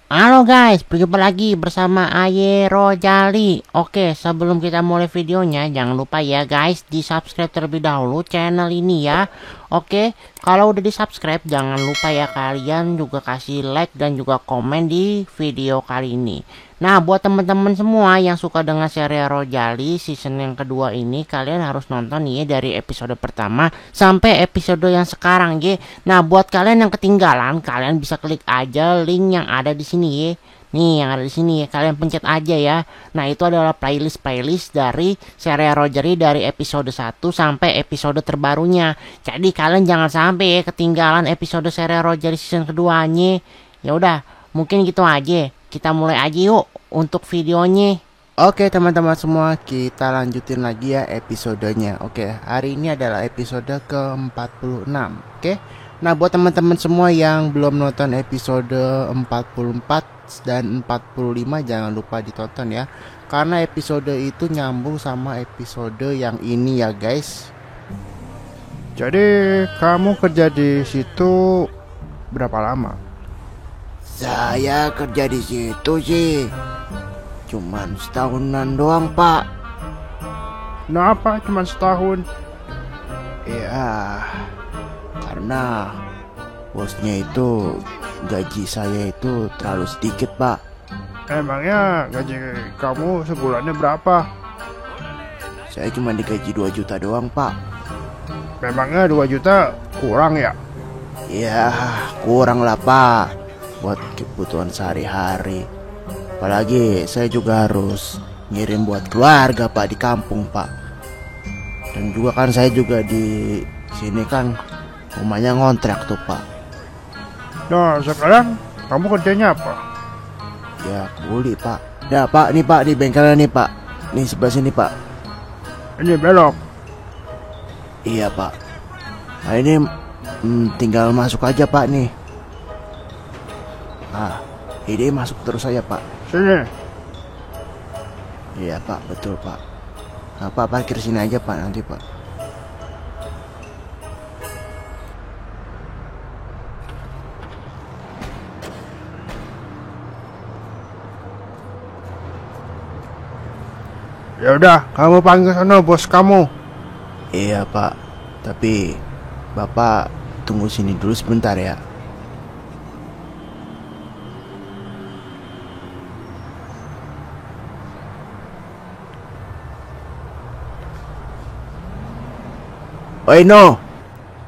Halo guys, berjumpa lagi bersama Aye Rojali. Oke, sebelum kita mulai videonya, jangan lupa ya guys, di subscribe terlebih dahulu channel ini ya. Oke, kalau udah di subscribe, jangan lupa ya kalian juga kasih like dan juga komen di video kali ini. Nah, buat teman-teman semua yang suka dengan serial Rojali season yang kedua ini, kalian harus nonton ya dari episode pertama sampai episode yang sekarang ya. Nah, buat kalian yang ketinggalan, kalian bisa klik aja link yang ada di sini ya. Nih yang ada di sini ya, kalian pencet aja ya. Nah, itu adalah playlist dari serial Rojali dari episode 1 sampai episode terbarunya. Jadi kalian jangan sampai ya ketinggalan episode serial Rojali season keduanya. Ya udah, mungkin gitu aja. Kita mulai aja yuk untuk videonya. Oke teman-teman semua, kita lanjutin lagi ya episodenya. Oke, hari ini adalah episode ke-46. Oke. Nah, buat teman-teman semua yang belum nonton episode 44 dan 45, jangan lupa ditonton ya. Karena episode itu nyambung sama episode yang ini ya, guys. Jadi, kamu kerja di situ berapa lama? Saya kerja di situ sih cuman setahunan doang, Pak. Kenapa cuma setahun? Ya, karena bosnya itu gaji saya itu terlalu sedikit, Pak. Emangnya gaji kamu sebulannya berapa? Saya cuma digaji 2 juta doang, Pak. Memangnya 2 juta kurang ya? Ya, kurang lah, Pak, buat kebutuhan sehari-hari. Apalagi saya juga harus ngirim buat keluarga, Pak, di kampung, Pak. Dan juga kan saya juga di sini kan rumahnya ngontrak tuh, Pak. Nah, sekarang kamu kerjanya apa? Ya, kuli, Pak. Ya, Pak, nih, Pak, di bengkelnya nih, Pak. Nih, sebelah sini, Pak. Ini belok. Iya, Pak. Nah, ini tinggal masuk aja, Pak, nih. Ah, ini masuk terus aja, Pak. Sini. Iya, Pak, betul, Pak. Nah, Pak, parkir sini aja, Pak, nanti, Pak. Ya udah, kamu panggil sana bos kamu. Iya, Pak. Tapi Bapak tunggu sini dulu sebentar ya. Oi, No.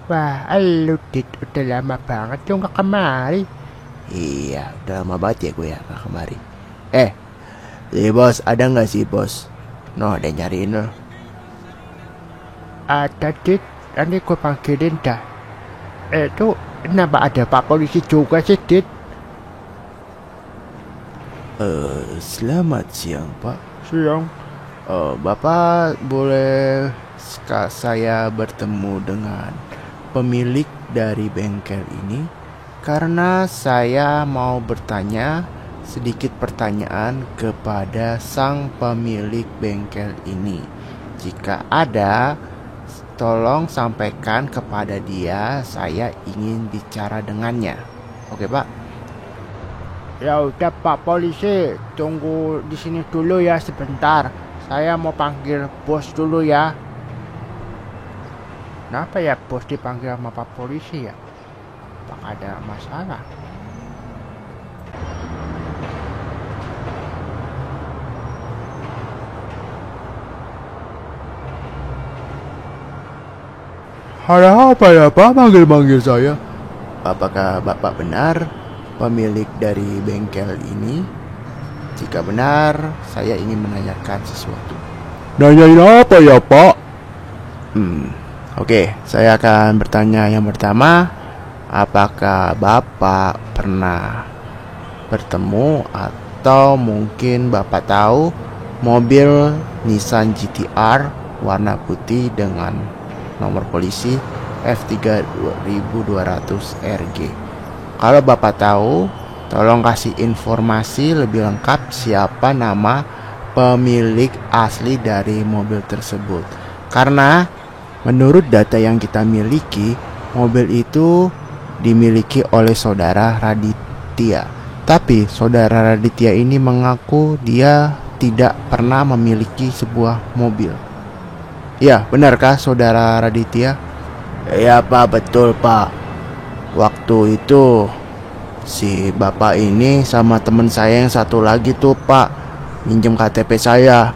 Wah, lu Dit, udah lama banget tuh gak kemari. Iya, udah lama banget ya gue ya gak kemari. Bos, ada nggak sih, bos? No, ada nyariin no. Ada Dit, nanti gue panggilin dah. Itu kenapa ada Pak Polisi juga sih, Dit? Selamat siang, Pak. Siang. Bapak boleh saya bertemu dengan pemilik dari bengkel ini? Karena saya mau bertanya sedikit pertanyaan kepada sang pemilik bengkel ini. Jika ada, tolong sampaikan kepada dia, saya ingin bicara dengannya. Oke, Pak? Ya udah Pak Polisi, tunggu di sini dulu ya sebentar. Saya mau panggil bos dulu ya. Kenapa ya bos dipanggil sama Pak Polisi ya? Apakah ada masalah? Ada apa ya Pak manggil-manggil saya? Apakah Bapak benar pemilik dari bengkel ini? Jika benar, saya ingin menanyakan sesuatu. Nanyain apa ya Pak? Oke, saya akan bertanya yang pertama. Apakah Bapak pernah bertemu atau mungkin Bapak tahu mobil Nissan GT-R warna putih dengan nomor polisi F3 2200 RG? Kalau Bapak tahu, tolong kasih informasi lebih lengkap siapa nama pemilik asli dari mobil tersebut. Karena menurut data yang kita miliki, mobil itu dimiliki oleh saudara Raditya Tapi saudara Raditya ini mengaku dia tidak pernah memiliki sebuah mobil. Ya, benarkah saudara Raditya? Ya Pak, betul Pak. Waktu itu si bapak ini sama temen saya yang satu lagi tuh Pak, minjem KTP saya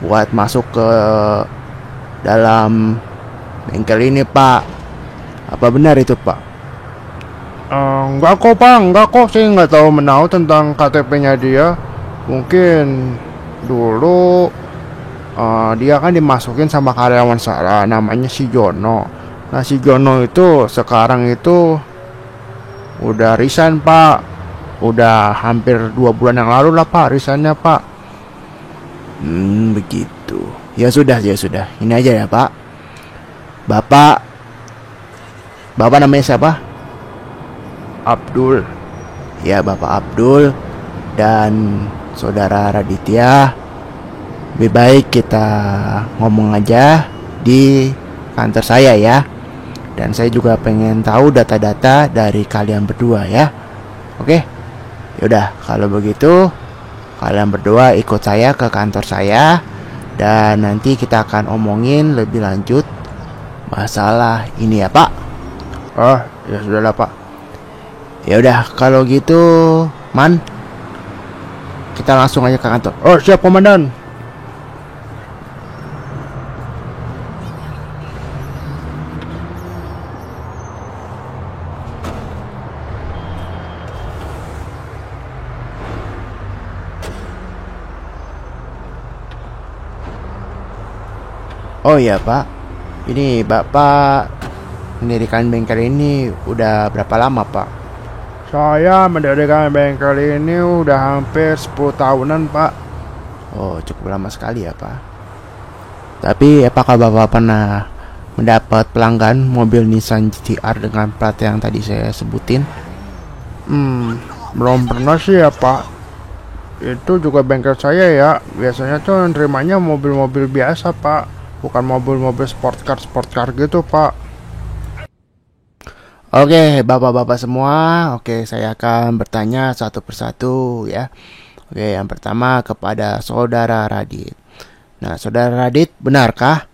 buat masuk ke dalam bengkel ini Pak. Apa benar itu Pak? Enggak kok Pak, enggak kok. Saya nggak tahu menahu tentang KTP-nya dia. Mungkin dulu dia kan dimasukin sama karyawan saya, namanya si Jono. Nah si Jono itu sekarang itu udah resign Pak. Udah hampir 2 bulan yang lalu lah Pak resignnya Pak. Begitu. Ya sudah. Ini aja ya Pak. Bapak namanya siapa? Abdul. Ya Bapak Abdul dan saudara Raditya, lebih baik kita ngomong aja di kantor saya ya. Dan saya juga pengen tahu data-data dari kalian berdua ya. Oke? Yaudah, kalau begitu kalian berdua ikut saya ke kantor saya. Dan nanti kita akan omongin lebih lanjut masalah ini ya Pak. Ya sudahlah Pak. Ya udah, kalau gitu Man, kita langsung aja ke kantor. Siap komandan. Oh iya Pak, ini Bapak mendirikan bengkel ini udah berapa lama Pak? Saya mendirikan bengkel ini udah hampir 10 tahunan Pak. Oh, cukup lama sekali ya Pak. Tapi apakah Bapak pernah mendapat pelanggan mobil Nissan GT-R dengan plat yang tadi saya sebutin? Belum pernah sih ya Pak. Itu juga bengkel saya ya. Biasanya tuh nerimanya mobil-mobil biasa Pak, bukan mobil-mobil sport car gitu Pak. Oke, bapak-bapak semua. Oke, saya akan bertanya satu persatu ya. Oke, yang pertama kepada saudara Radit. Nah, saudara Radit, benarkah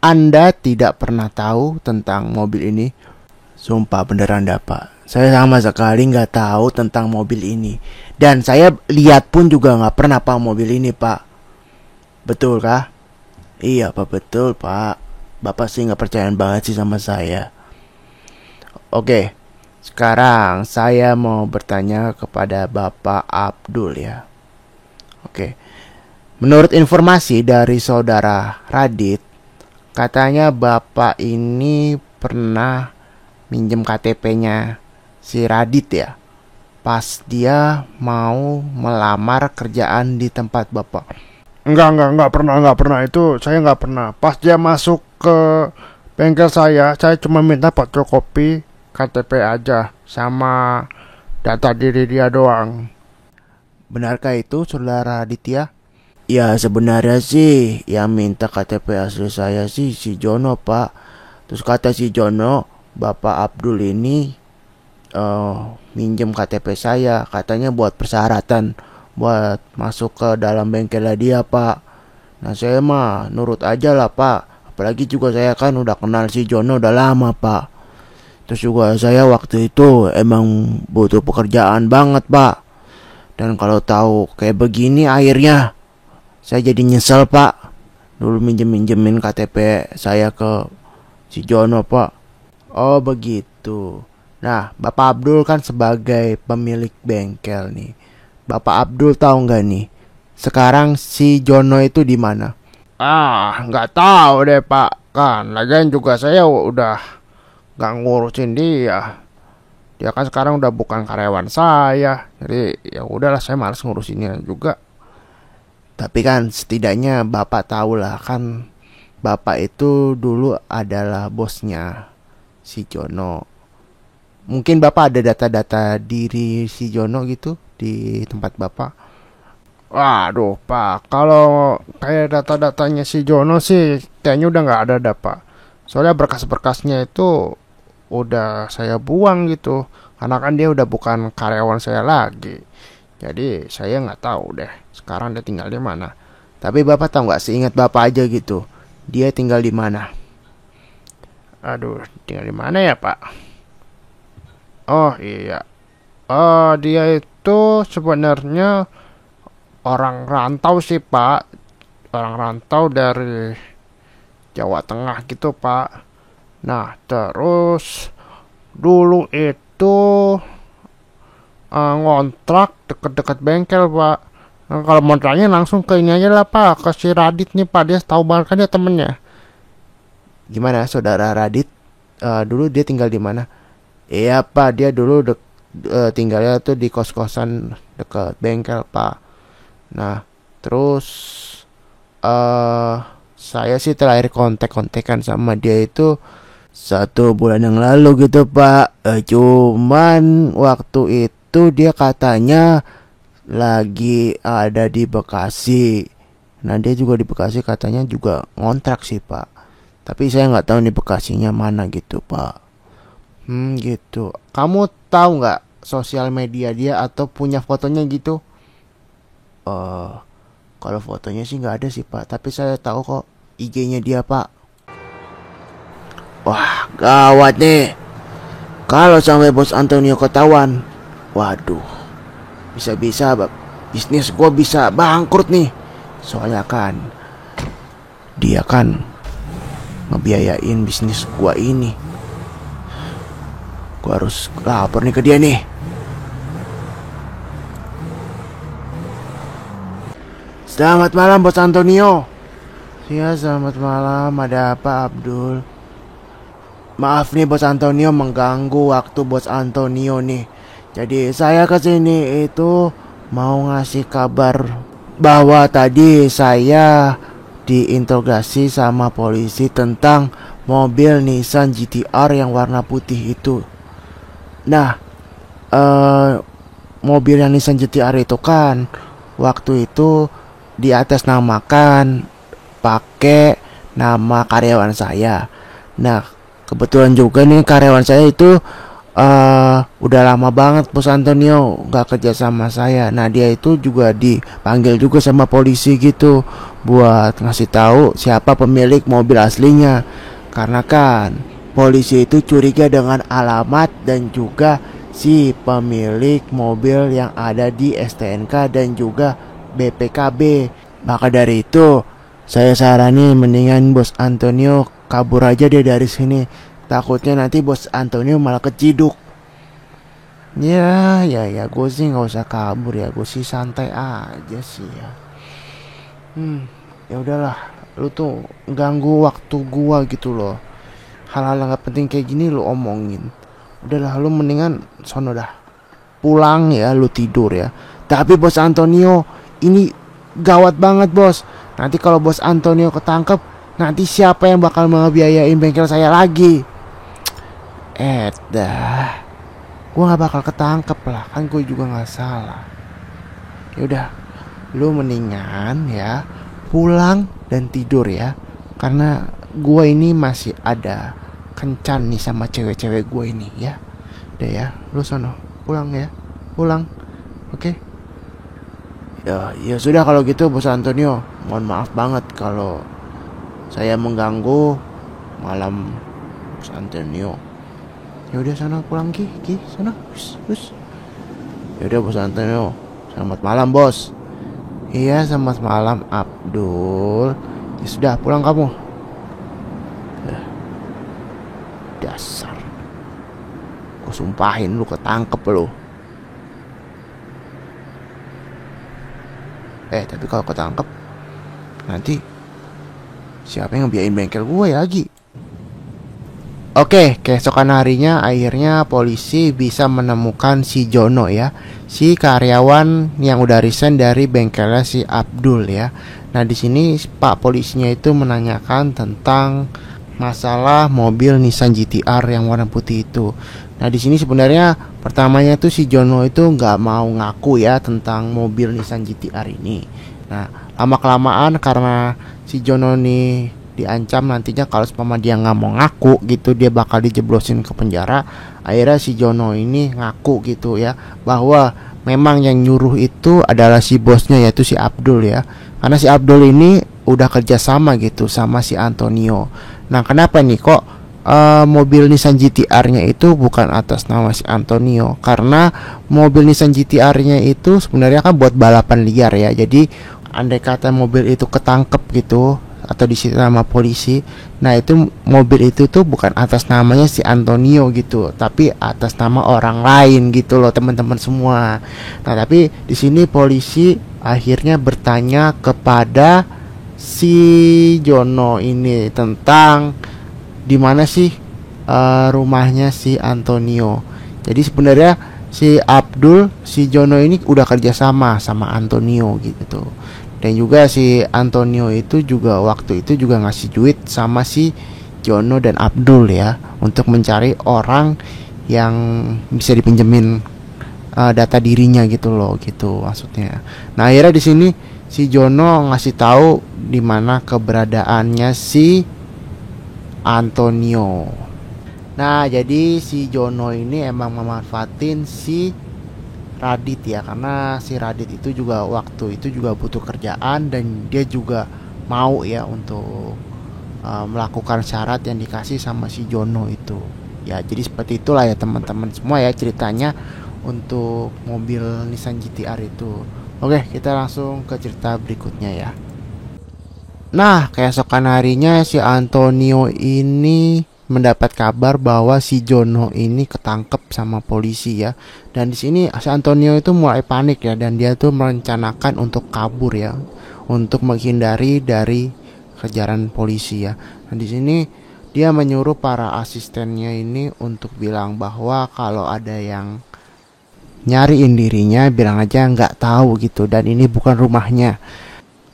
Anda tidak pernah tahu tentang mobil ini? Sumpah beneran dah Pak, saya sama sekali nggak tahu tentang mobil ini. Dan saya lihat pun juga nggak pernah Pak mobil ini Pak. Betul kah? Iya Pak, betul Pak. Bapak sih nggak percaya banget sih sama saya. Oke, sekarang saya mau bertanya kepada Bapak Abdul ya. Oke, menurut informasi dari saudara Radit, katanya Bapak ini pernah minjem KTP-nya si Radit ya, pas dia mau melamar kerjaan di tempat Bapak. Enggak pernah. Itu saya nggak pernah. Pas dia masuk ke bengkel saya cuma minta fotokopi KTP aja sama data diri dia doang. Benarkah itu saudara Aditya? Ya sebenarnya sih yang minta KTP asli saya sih si Jono Pak. Terus kata si Jono, Bapak Abdul ini minjem KTP saya, katanya buat persyaratan buat masuk ke dalam bengkelnya dia Pak. Nah saya mah nurut aja lah Pak. Apalagi juga saya kan udah kenal si Jono udah lama Pak. Terus juga saya waktu itu emang butuh pekerjaan banget Pak. Dan kalau tahu kayak begini akhirnya saya jadi nyesel Pak. Dulu minjemin KTP saya ke si Jono Pak. Oh begitu. Nah Bapak Abdul kan sebagai pemilik bengkel nih. Bapak Abdul tahu nggak nih sekarang si Jono itu di mana? Nggak tahu deh Pak. Kan lagian juga saya udah nggak ngurusin dia. Dia kan sekarang udah bukan karyawan saya. Jadi ya udahlah, saya malas ngurusinnya juga. Tapi kan setidaknya Bapak tahu lah kan, Bapak itu dulu adalah bosnya si Jono. Mungkin Bapak ada data-data diri si Jono gitu di tempat Bapak. Waduh Pak, kalau kayak data-datanya si Jono sih kayaknya udah nggak ada dah Pak. Soalnya berkas-berkasnya itu udah saya buang gitu. Karena kan dia udah bukan karyawan saya lagi. Jadi saya nggak tahu deh sekarang dia tinggal di mana. Tapi Bapak tahu nggak, seingat Bapak aja gitu, dia tinggal di mana? Aduh, tinggal di mana ya Pak? Oh iya, dia itu sebenarnya orang rantau sih Pak. Orang rantau dari Jawa Tengah gitu Pak. Nah terus dulu itu ngontrak deket-deket bengkel Pak. Nah, kalau mau tanya langsung ke ini aja lah Pak, ke si Radit nih Pak, dia tahu banget kan dia temennya. Gimana saudara Radit? Dulu dia tinggal di mana? Iya Pak, dia dulu tinggalnya tuh di kos-kosan dekat bengkel Pak. Nah terus saya sih terakhir kontak-kontakan sama dia itu 1 bulan yang lalu gitu Pak. Cuman waktu itu dia katanya lagi ada di Bekasi. Nah dia juga di Bekasi katanya juga ngontrak sih Pak. Tapi saya nggak tahu nih Bekasinya mana gitu Pak. Gitu. Kamu tahu nggak sosial media dia atau punya fotonya gitu? Kalau fotonya sih nggak ada sih Pak. Tapi saya tahu kok IG-nya dia Pak. Wah gawat nih. Kalau sampai bos Antonio ketahuan, waduh, bisa-bisa bisnis gue bisa bangkrut nih. Soalnya kan dia kan ngebiayain bisnis gue ini. Gue harus lapor nih ke dia nih. Selamat malam bos Antonio. Ya selamat malam. Ada apa Abdul? Maaf nih bos Antonio mengganggu waktu bos Antonio nih. Jadi saya kesini itu mau ngasih kabar bahwa tadi saya diinterogasi sama polisi tentang mobil Nissan GT-R yang warna putih itu. Nah, mobil yang Nissan GT-R itu kan waktu itu di atas namakan pakai nama karyawan saya. Nah, kebetulan juga nih karyawan saya itu udah lama banget bos Antonio gak kerja sama saya. Nah dia itu juga dipanggil juga sama polisi gitu buat ngasih tahu siapa pemilik mobil aslinya. Karena kan polisi itu curiga dengan alamat dan juga si pemilik mobil yang ada di STNK dan juga BPKB. Maka dari itu saya sarani mendingan bos Antonio kabur aja dia dari sini. Takutnya nanti bos Antonio malah keciduk. Ya, gue sih nggak usah kabur ya, gue sih santai aja sih ya. Ya udahlah, lu tuh ganggu waktu gua gitu loh. Hal-hal nggak penting kayak gini lu omongin. Udahlah, lu mendingan sono dah. Pulang ya, lu tidur ya. Tapi bos Antonio, ini gawat banget bos. Nanti kalau bos Antonio ketangkep, nanti siapa yang bakal ngebiayain bengkel saya lagi? Dah, gue nggak bakal ketangkep lah, kan gue juga nggak salah. Yaudah, lu mendingan ya pulang dan tidur ya, karena gue ini masih ada kencan nih sama cewek-cewek gue ini ya. Udah ya, lu sono pulang ya, pulang, oke? Ya sudah kalau gitu bos Antonio, mohon maaf banget kalau saya mengganggu malam bos Antonio. Ya udah sana pulang Ki sana. Bus. Ya udah bos Antonio. Selamat malam bos. Iya selamat malam Abdul. Ya sudah pulang kamu. Dasar. Gue sumpahin lu ketangkep lu. Tapi kalau ketangkep nanti siapa yang ngebiayain bengkel gue ya lagi? Oke, keesokan harinya akhirnya polisi bisa menemukan si Jono ya, si karyawan yang udah resign dari bengkelnya si Abdul ya. Nah di sini Pak polisinya itu menanyakan tentang masalah mobil Nissan GT-R yang warna putih itu. Nah di sini sebenarnya pertamanya tuh si Jono itu nggak mau ngaku ya tentang mobil Nissan GT-R ini. Nah lama kelamaan karena si Jono nih diancam nantinya kalau seumpama dia nggak mau ngaku gitu, dia bakal dijeblosin ke penjara. Akhirnya si Jono ini ngaku gitu ya, bahwa memang yang nyuruh itu adalah si bosnya, yaitu si Abdul ya. Karena si Abdul ini udah kerjasama gitu sama si Antonio. Nah, kenapa nih kok mobil Nissan GT-R-nya itu bukan atas nama si Antonio? Karena mobil Nissan GT-R-nya itu sebenarnya kan buat balapan liar ya. Jadi andai kata mobil itu ketangkep gitu atau disita nama polisi, nah itu mobil itu tuh bukan atas namanya si Antonio gitu, tapi atas nama orang lain gitu loh teman-teman semua. Nah, tapi di sini polisi akhirnya bertanya kepada si Jono ini tentang di mana sih rumahnya si Antonio. Jadi sebenarnya si Abdul, si Jono ini udah kerjasama sama Antonio gitu. Dan juga si Antonio itu juga waktu itu juga ngasih duit sama si Jono dan Abdul ya, untuk mencari orang yang bisa dipinjemin data dirinya gitu loh, gitu maksudnya. Nah, akhirnya di sini si Jono ngasih tahu di mana keberadaannya si Antonio. Nah, jadi si Jono ini emang memanfaatin si Radit ya, karena si Radit itu juga waktu itu juga butuh kerjaan dan dia juga mau ya untuk melakukan syarat yang dikasih sama si Jono itu. Ya, jadi seperti itulah ya teman-teman semua ya ceritanya untuk mobil Nissan GT-R itu. Oke, kita langsung ke cerita berikutnya ya. Nah, keesokan harinya si Antonio ini mendapat kabar bahwa si Jono ini ketangkep sama polisi ya. Dan di sini si Antonio itu mulai panik ya, dan dia tuh merencanakan untuk kabur ya, untuk menghindari dari kejaran polisi ya. Nah, di sini dia menyuruh para asistennya ini untuk bilang bahwa kalau ada yang nyariin dirinya, bilang aja nggak tahu gitu, dan ini bukan rumahnya.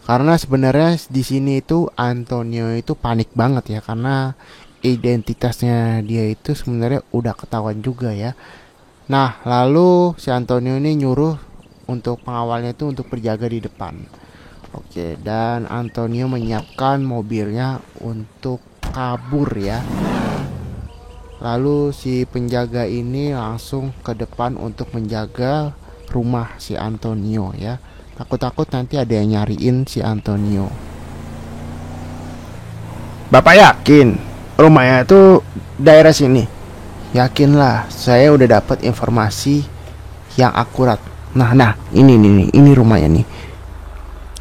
Karena sebenarnya di sini itu Antonio itu panik banget ya, karena identitasnya dia itu sebenarnya udah ketahuan juga ya. Nah, lalu si Antonio ini nyuruh untuk pengawalnya itu untuk berjaga di depan. Oke, dan Antonio menyiapkan mobilnya untuk kabur ya. Lalu si penjaga ini langsung ke depan untuk menjaga rumah si Antonio ya. Takut-takut nanti ada yang nyariin si Antonio. Bapak yakin rumahnya itu daerah sini? Yakinlah, saya udah dapat informasi yang akurat. Nah, ini rumahnya nih.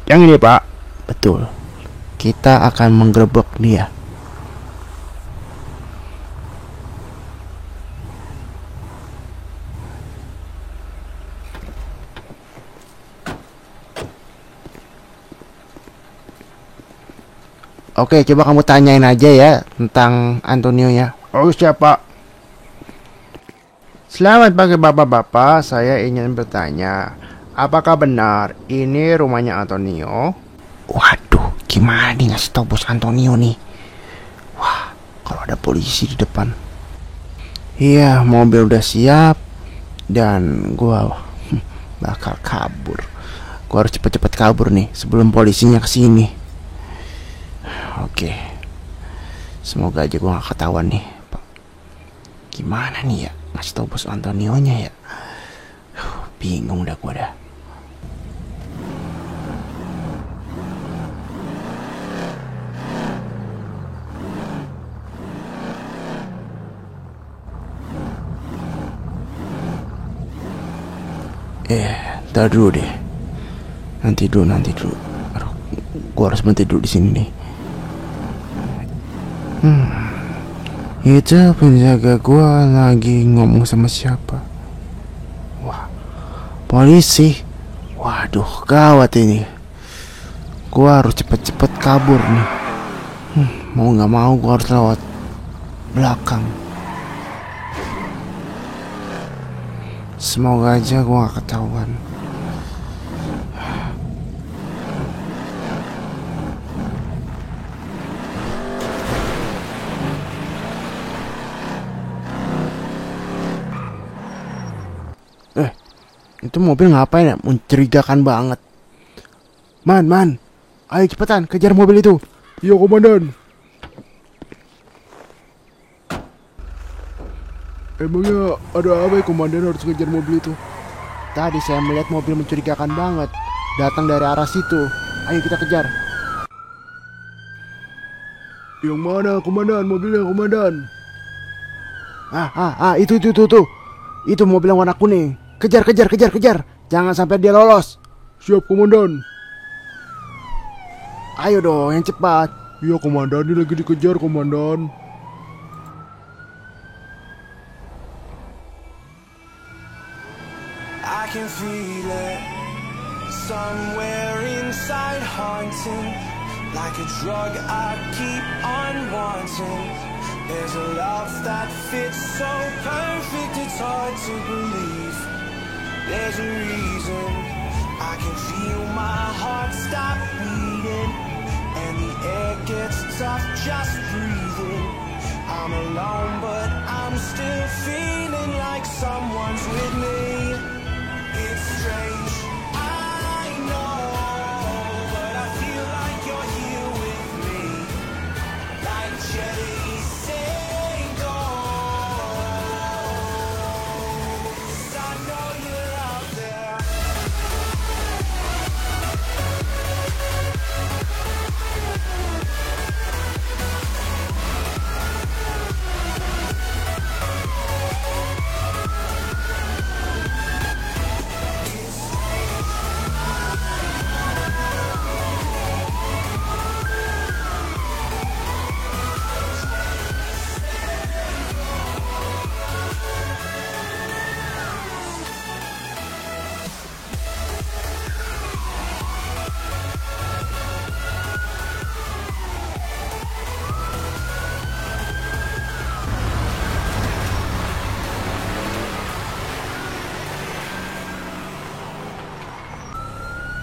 Yang ini, Pak? Betul. Kita akan menggerebek dia. Oke, coba kamu tanyain aja ya tentang Antonio ya. Oh, siapa? Selamat pagi bapak-bapak, saya ingin bertanya, apakah benar ini rumahnya Antonio? Waduh, gimana nih ngasih tau bos Antonio nih? Wah, kalau ada polisi di depan. Iya, mobil udah siap dan gua bakal kabur. Gua harus cepet-cepet kabur nih sebelum polisinya kesini. Oke, semoga aja gua gak ketahuan nih. Gimana nih ya ngasih tau bos Antonio nya ya? Bingung dah gua dah. Ntar dulu deh. Nanti dulu. Aduh, gua harus berhenti dulu di sini nih. Itu penjaga gua lagi ngomong sama siapa? Wah, polisi. Waduh, gawat ini. Gua harus cepet-cepet kabur nih. Mau nggak mau gua harus lewat belakang. Semoga aja gua gak ketahuan. Itu mobil ngapain ya? Mencurigakan banget. Man, ayo cepetan kejar mobil itu. Iya, komandan. Emangnya ada apa ya komandan harus ngejar mobil itu? Tadi saya melihat mobil mencurigakan banget. Datang dari arah situ. Ayo kita kejar. Yang mana komandan? Mobilnya komandan. Itu. Itu mobil yang warna kuning. Kejar. Jangan sampai dia lolos. Siap komandan. Ayo dong, yang cepat. Iya komandan, ini lagi dikejar komandan. I can feel it somewhere inside, haunting like a drug I keep on wanting. There's a love that fits so perfect, it's hard to believe. There's a reason I can feel my heart stop beating, and the air gets tough just breathing. I'm alone but I'm still feeling like someone's with me. It's strange, I know, but I feel like you're here with me, like chasing ghosts. I know you're out there.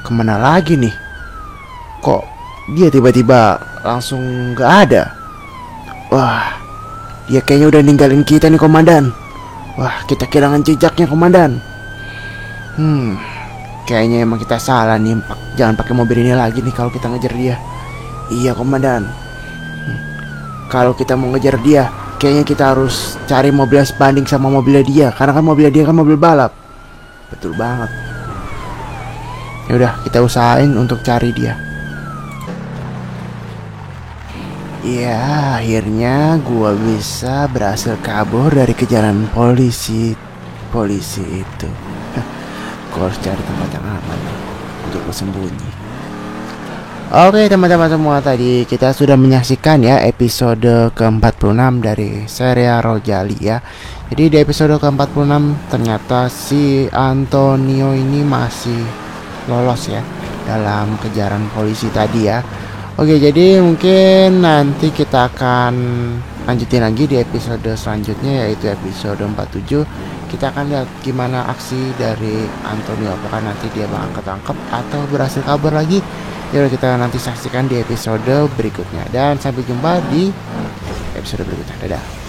Kemana lagi nih? Kok dia tiba-tiba langsung gak ada? Wah, dia kayaknya udah ninggalin kita nih komandan. Wah, kita kehilangan jejaknya komandan. Kayaknya emang kita salah nih. Jangan pakai mobil ini lagi nih kalau kita ngejar dia. Iya komandan. Kalau kita mau ngejar dia, kayaknya kita harus cari mobil yang sebanding sama mobilnya dia. Karena kan mobilnya dia kan mobil balap. Betul banget. Ya udah, kita usahain untuk cari dia. Ya, akhirnya gua bisa berhasil kabur dari kejaran polisi itu. Gua harus cari tempat yang aman untuk bersembunyi. Oke teman-teman semua, tadi kita sudah menyaksikan ya episode ke-46 dari serial Rojali ya. Jadi di episode ke-46 ternyata si Antonio ini masih lolos ya dalam kejaran polisi tadi ya. Oke, jadi mungkin nanti kita akan lanjutin lagi di episode selanjutnya, yaitu episode 47. Kita akan lihat gimana aksi dari Antonio, apakah nanti dia bakal ketangkep atau berhasil kabur lagi. Yaudah, kita nanti saksikan di episode berikutnya. Dan sampai jumpa di episode berikutnya. Dadah.